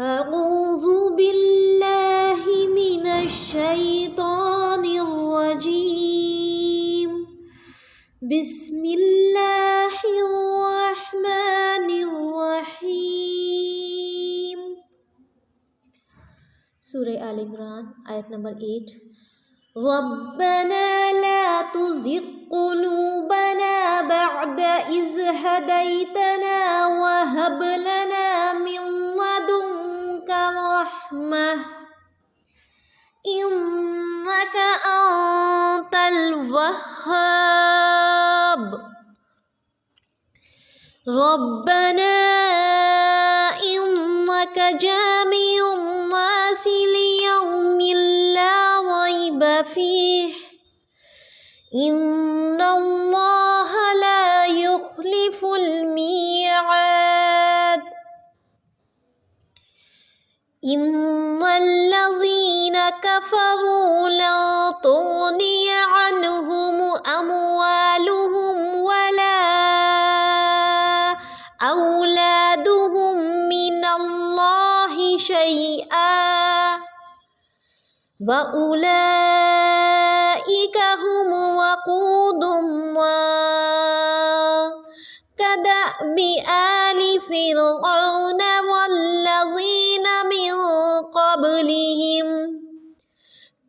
अऊज़ु बिल्लाहि मिनश शैतानिर रजीम। बिस्मिल्लाहिर रहमानिर रहीम। सूरह आल इमरान आयत नंबर 8। रब्बना ला तुज़िग़ क़ुलूबना बअद इज़ हदैतना व हब लना मिन लदुनका रहमह इन्नका अंतल वह्हाब। रब्बना इन्नका जामिउन नासि लियौमिन ला रैब फीह इन्नल्लाह ला युख्लिफुल मियआद। इन्नल्लज़ीना कफ़रू लन तुग़निय अन्हुम अम्वालुहुम वला औलादुहुम मिनल्लाहि शैआ व उलाइका हुम वक़ूदुन नार कदअबि आलि फ़िरऔन वल्लज़ीना मिन क़ब्लिहिम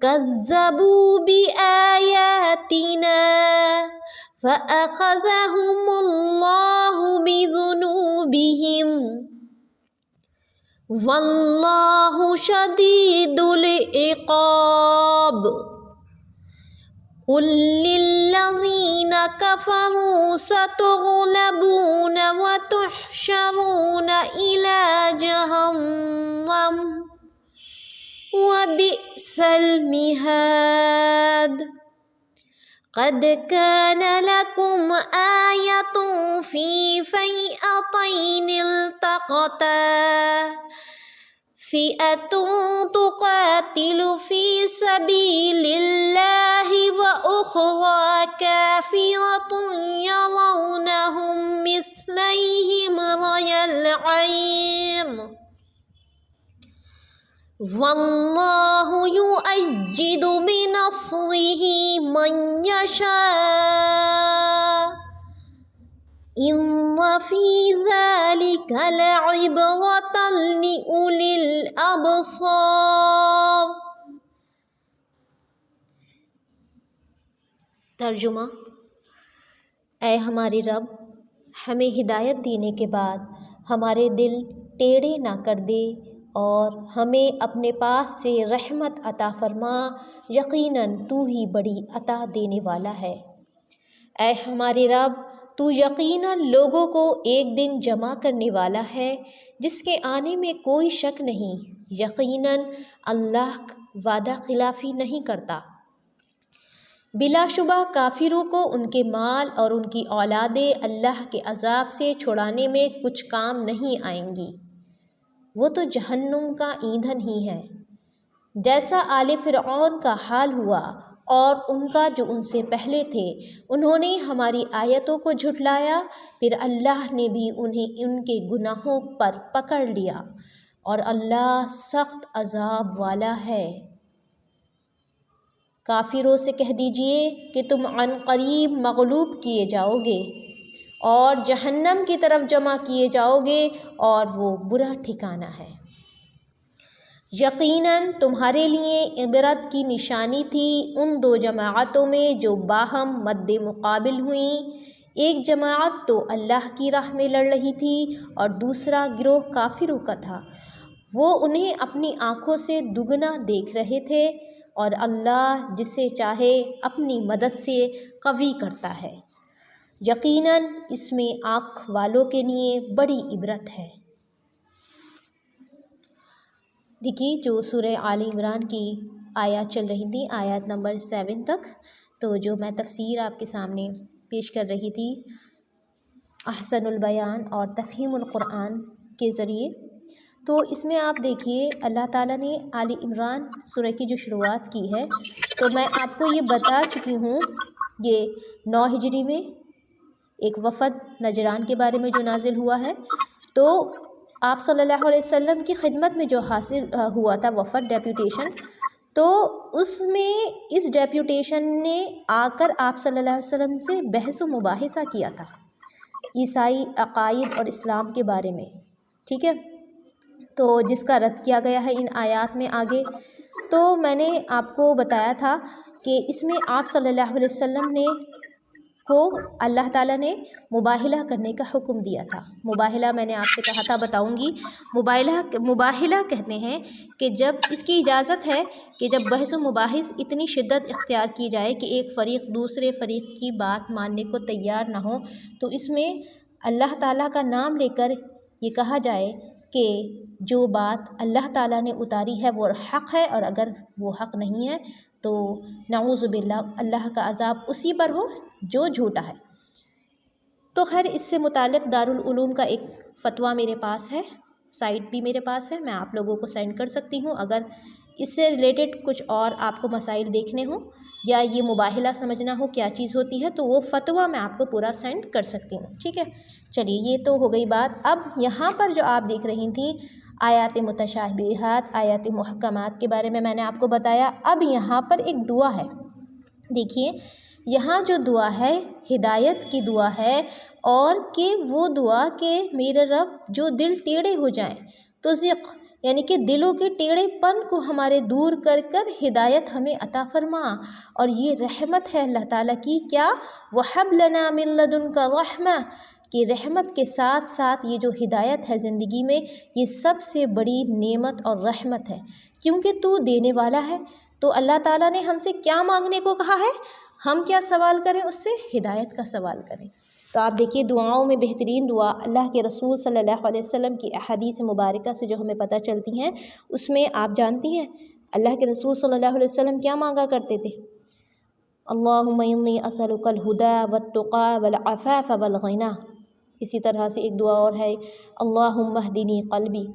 कज़्ज़बू बिआयातिना फ़अख़ज़हुमुल्लाहु बिज़ुनूबिहिम वल्लाहु शदीदुल इक़ाब। क़ुल लिल्लज़ीना कफ़रू सतुग़लबून व तुहशरून इला जहन्नम व बि'सल मिहाद। क़द कान लकुम आयतुन फ़ी फ़िअतैनि इल्तक़ता फ़िअतुन तुक़ातिलु फ़ी सबीलिल्लाहि व उख़रा काफ़िरतुन यरौनहुम मिस्लैहिम रअयल ऐन वल्लाहु युअय्यिदु बिनस्रिहि मन यशा इन्न फ़ी ज़ालिका लइब्रतन लिउलिल अबसार। तर्जुमा। ऐ हमारे रब, हमें हिदायत देने के बाद हमारे दिल टेढ़े ना कर दे और हमें अपने पास से रहमत अता फरमा। यकीनन तू ही बड़ी अता देने वाला है। ऐ हमारे रब, तू यकीनन लोगों को एक दिन जमा करने वाला है जिसके आने में कोई शक नहीं। यकीनन अल्लाह वादा खिलाफ़ी नहीं करता। बिलाशुबा काफिरों को उनके माल और उनकी औलादें अल्लाह के अज़ाब से छुड़ाने में कुछ काम नहीं आएंगी। वो तो जहन्नुम का ईंधन ही है। जैसा आले फ़िरऔन का हाल हुआ और उनका जो उनसे पहले थे, उन्होंने हमारी आयतों को झुठलाया, फिर अल्लाह ने भी उन्हें उनके गुनाहों पर पकड़ लिया और अल्लाह सख्त अज़ाब वाला है। काफिरों से कह दीजिए कि तुम अनक़रीब मग़लूब किए जाओगे और जहन्नम की तरफ जमा किए जाओगे और वो बुरा ठिकाना है। यकीनन तुम्हारे लिए इबरत की निशानी थी उन दो जमाअतों में जो बाहम मद्दे मुकाबिल हुईं। एक जमाअत तो अल्लाह की राह में लड़ रही थी और दूसरा गिरोह काफिरों का था। वो उन्हें अपनी आँखों से दुगना देख रहे थे और अल्लाह जिसे चाहे अपनी मदद से कवी करता है। यकीनन इसमें आँख वालों के लिए बड़ी इबरत है। देखिए, जो सूरह आल इमरान की आयत चल रही थी, आयत नंबर 7 तक, तो जो मैं तफसीर आपके सामने पेश कर रही थी अहसनुल बयान और तफ़हीमुल कुरान के ज़रिए, तो इसमें आप देखिए अल्लाह ताला ने आल इमरान सूरह की जो शुरुआत की है, तो मैं आपको ये बता चुकी हूँ, ये 9 हिजरी में एक वफ़द नजरान के बारे में जो नाजिल हुआ है। तो आप सल्लल्लाहु अलैहि वसल्लम की खिदमत में जो हासिल हुआ था वफ़द डेप्यूटेशन, तो उसमें इस डेप्यूटेशन ने आकर आप सल्लल्लाहु अलैहि वसल्लम से बहस व मुबाहिसा किया था ईसाई अकायद और इस्लाम के बारे में, ठीक है। तो जिसका रद्द किया गया है इन आयात में आगे। तो मैंने आपको बताया था कि इसमें आप सल्लल्लाहु अलैहि वसल्लम ने को अल्लाह ताला ने मुबाहिला करने का हुक्म दिया था। मुबाहिला मैंने आपसे कहा था, बताऊंगी। मुबाहिला कहते हैं कि जब इसकी इजाज़त है कि जब बहस व मुबाहिस इतनी शिद्दत इख्तियार की जाए कि एक फ़रीक दूसरे फ़रीक की बात मानने को तैयार ना हो, तो इसमें अल्लाह ताला का नाम लेकर ये कहा जाए कि जो बात अल्लाह ताला ने उतारी है वो हक़ है, और अगर वो हक़ नहीं है तो नऊज़ु बिल्लाह अल्लाह का अज़ाब उसी पर हो जो झूठा है। तो खैर, इससे मुतालिक दारुल उलूम का एक फ़तवा मेरे पास है, साइट भी मेरे पास है, मैं आप लोगों को सेंड कर सकती हूँ। अगर इससे रिलेटेड कुछ और आपको मसाइल देखने हो या ये मुबाहिला समझना हो क्या चीज़ होती है, तो वो फ़तवा मैं आपको पूरा सेंड कर सकती हूँ, ठीक है। चलिए, ये तो हो गई बात। अब यहाँ पर जो आप देख रही थी आयात मुतशाबिहात, आयात मुहक्कमात के बारे में मैंने आपको बताया। अब यहाँ पर एक दुआ है, देखिए यहाँ जो दुआ है हिदायत की दुआ है, और कि वो दुआ के मेरे रब जो दिल टेढ़े हो जाएं तो ज़िक़ यानी कि दिलों के टेढ़ेपन को हमारे दूर कर कर हिदायत हमें अता फरमा। और ये रहमत है अल्लाह ताला की, क्या वहब लना मिन लदुनका रहमा, कि रहमत के साथ साथ ये जो हिदायत है ज़िंदगी में, ये सबसे बड़ी नेमत और रहमत है, क्योंकि तू देने वाला है। तो अल्लाह ताला ने हमसे क्या मांगने को कहा है, हम क्या सवाल करें उससे, हिदायत का सवाल करें। तो आप देखिए, दुआओं में बेहतरीन दुआ अल्लाह के रसूल सल्लल्लाहु अलैहि वसल्लम की अहादीस मुबारका से जो हमें पता चलती हैं, उसमें आप जानती हैं अल्लाह के रसूल सल्लल्लाहु अलैहि वसल्लम क्या मांगा करते थे, अल्लाहुम्मा इन्नी असअलुकल हुदा वत्तुका वल अफ़ाफ़ वल गिना। इसी तरह से एक दुआ और है, अल्लाहुम्मा हदिनी क़ल्बी।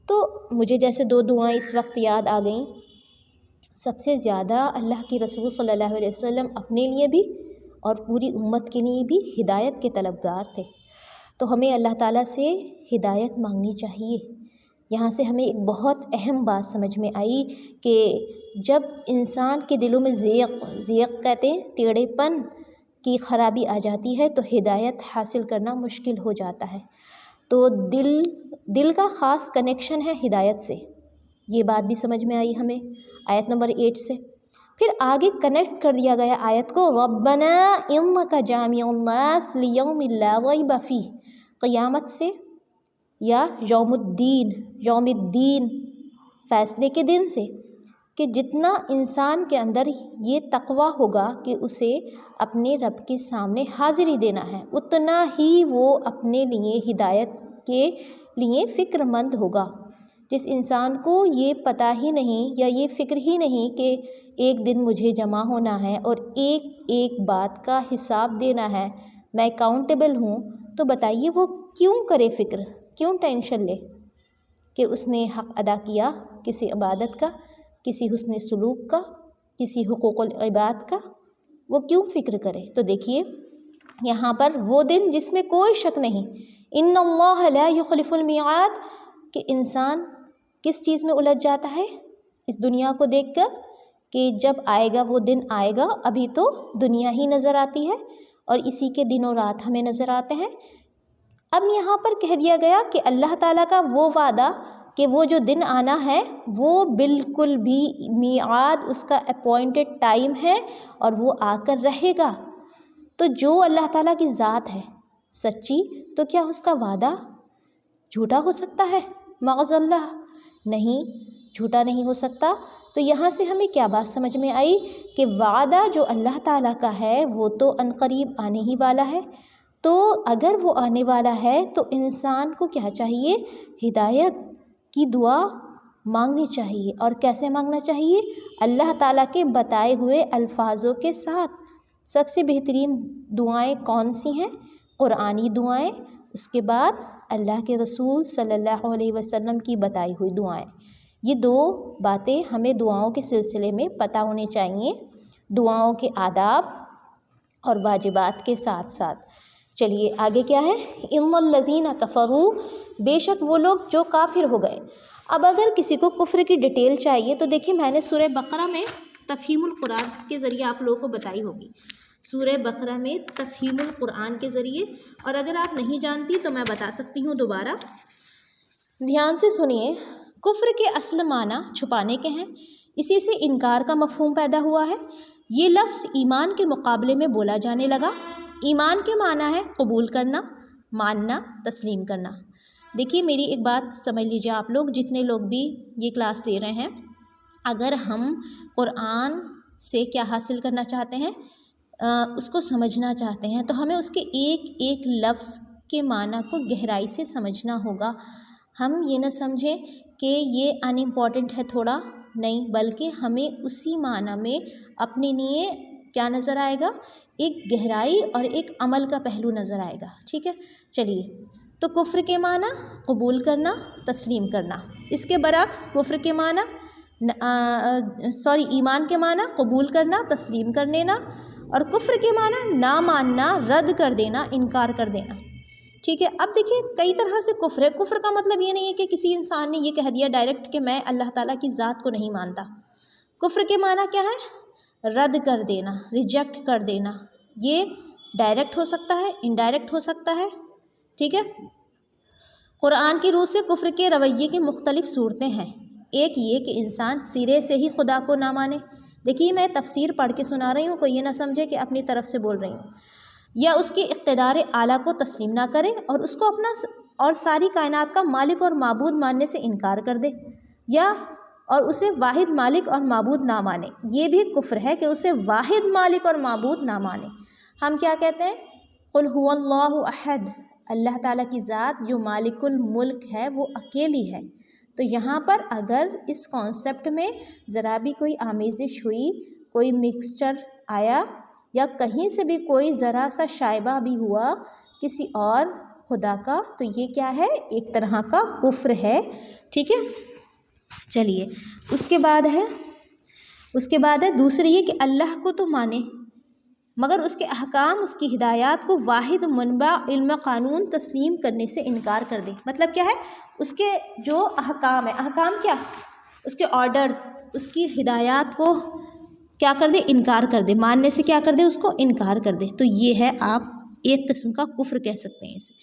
तो मुझे जैसे दो दुआएं इस वक्त याद आ गईं। सबसे ज़्यादा अल्लाह के रसूल सल्लल्लाहु अलैहि वसल्लम अपने लिए भी और पूरी उम्मत के लिए भी हिदायत के तलबगार थे। तो हमें अल्लाह ताला से हिदायत मांगनी चाहिए। यहाँ से हमें एक बहुत अहम बात समझ में आई कि जब इंसान के दिलों में ज़ियक़ कहते हैं टेढ़ेपन की ख़राबी आ जाती है, तो हिदायत हासिल करना मुश्किल हो जाता है। तो दिल का ख़ास कनेक्शन है हिदायत से, ये बात भी समझ में आई हमें आयत नंबर 8 से। फिर आगे कनेक्ट कर दिया गया आयत को, रब्बना इन्नका जामिउन नास लियौमिन ला रैब फीह, क़यामत से या यौमुद्दीन फ़ैसले के दिन से, कि जितना इंसान के अंदर ये तक़वा होगा कि उसे अपने रब के सामने हाज़िरी देना है, उतना ही वो अपने लिए हिदायत के लिए फ़िक्रमंद होगा। जिस इंसान को ये पता ही नहीं या ये फ़िक्र ही नहीं कि एक दिन मुझे जमा होना है और एक एक बात का हिसाब देना है, मैं अकाउंटेबल हूँ, तो बताइए वो क्यों करे फ़िक्र, क्यों टेंशन ले कि उसने हक़ अदा किया किसी इबादत का, किसी हुस्न सलूक का, किसी हुकूकुल इबाद का, वो क्यों फ़िक्र करे। तो देखिए यहाँ पर वो दिन जिसमें कोई शक नहीं, इन्नल्लाह ला युखलिफुल मिआद, कि इंसान किस चीज़ में उलझ जाता है इस दुनिया को देखकर, कि जब आएगा वो दिन आएगा, अभी तो दुनिया ही नज़र आती है और इसी के दिनों रात हमें नज़र आते हैं। अब यहाँ पर कह दिया गया कि अल्लाह ताला का वो वादा कि वो जो दिन आना है वो बिल्कुल भी मियाद, उसका अपॉइंटेड टाइम है और वो आकर रहेगा। तो जो अल्लाह ताला की ज़ात है सच्ची, तो क्या उसका वादा झूठा हो सकता है? माअज़ल्लाह, नहीं, झूठा नहीं हो सकता। तो यहाँ से हमें क्या बात समझ में आई कि वादा जो अल्लाह ताला का है वो तो अनकरीब आने ही वाला है। तो अगर वो आने वाला है तो इंसान को क्या चाहिए, हिदायत की दुआ मांगनी चाहिए। और कैसे मांगना चाहिए? अल्लाह ताला के बताए हुए अल्फाजों के साथ। सबसे बेहतरीन दुआएं कौन सी हैं? कुरानी दुआएं, उसके बाद अल्लाह के रसूल सल्लल्लाहु अलैहि वसल्लम की बताई हुई दुआएं। ये दो बातें हमें दुआओं के सिलसिले में पता होनी चाहिए, दुआओं के आदाब और वाजिबात के साथ साथ। चलिए आगे क्या है, इन्नल्लज़ीना कफ़रू, बेशक वो लोग जो काफिर हो गए। अब अगर किसी को कुफ्र की डिटेल चाहिए तो देखिए मैंने सूरह बकरा में तफ़हीमुल कुरान के ज़रिए आप लोगों को बताई होगी, सूरह बकरा में तफ़हीमुल कुरान के ज़रिए। और अगर आप नहीं जानती तो मैं बता सकती हूँ दोबारा, ध्यान से सुनिए। कुफ्र के असल माना छुपाने के हैं, इसी से इनकार का मफ़हूम पैदा हुआ है। ये लफ्ज़ ईमान के मुकाबले में बोला जाने लगा। ईमान के माना है कबूल करना, मानना, तस्लीम करना। देखिए मेरी एक बात समझ लीजिए आप लोग, जितने लोग भी ये क्लास ले रहे हैं, अगर हम कुरान से क्या हासिल करना चाहते हैं, उसको समझना चाहते हैं, तो हमें उसके एक एक लफ्ज़ के माना को गहराई से समझना होगा। हम ये न समझें कि ये अनइम्पॉर्टेंट है थोड़ा, नहीं, बल्कि हमें उसी माना में अपने लिए क्या नज़र आएगा, एक गहराई और एक अमल का पहलू नज़र आएगा। ठीक है, चलिए। तो कुफ्र के माना कबूल करना, तस्लीम करना। इसके बरक्स कुफ्र के माना ईमान के माना कबूल करना, तस्लीम कर लेना, और कुफ्र के माना ना मानना, रद्द कर देना, इनकार कर देना। ठीक है, अब देखिए कई तरह से कुफ्र है। कुफ्र का मतलब ये नहीं है कि किसी इंसान ने ये कह दिया डायरेक्ट कि मैं अल्लाह ताला की ज़ात को नहीं मानता। कुफ्र के माना क्या है, रद्द कर देना, रिजेक्ट कर देना। ये डायरेक्ट हो सकता है, इनडायरेक्ट हो सकता है। ठीक है, कुरान की रूह से कुफ्र के रवैये की मुख्तलिफ सूरतें हैं। एक ये कि इंसान सिरे से ही खुदा को ना माने। देखिए मैं तफसीर पढ़ के सुना रही हूँ, कोई ये ना समझे कि अपनी तरफ से बोल रही हूँ। या उसकी इक़्तिदार आला को तस्लीम ना करे और उसको अपना और सारी कायनात का मालिक और माबूद मानने से इनकार कर दे, या और उसे वाहिद मालिक और माबूद ना माने। ये भी कुफ्र है कि उसे वाहिद मालिक और माबूद ना माने। हम क्या कहते हैं, कुल हुवल्लाहु अहद, अल्लाह ताला की ज़ात जो मालिकुल मुल्क है वो अकेली है। तो यहाँ पर अगर इस कॉन्सेप्ट में ज़रा भी कोई आमेज़िश हुई, कोई मिक्सचर आया, या कहीं से भी कोई ज़रा सा शायबा भी हुआ किसी और खुदा का, तो ये क्या है, एक तरह का कुफ्र है। ठीक है, चलिए उसके बाद है दूसरी ये कि अल्लाह को तो माने मगर उसके अहकाम, उसकी हिदायत को वाहिद मुनबा इल्म कानून तस्लीम करने से इनकार कर दे। मतलब क्या है, उसके जो अहकाम है, अहकाम क्या, उसके ऑर्डर्स, उसकी हिदायत को क्या कर दे, इनकार कर दे, मानने से क्या कर दे, उसको इनकार कर दे। तो ये है, आप एक किस्म का कुफ्र कह सकते हैं इसे।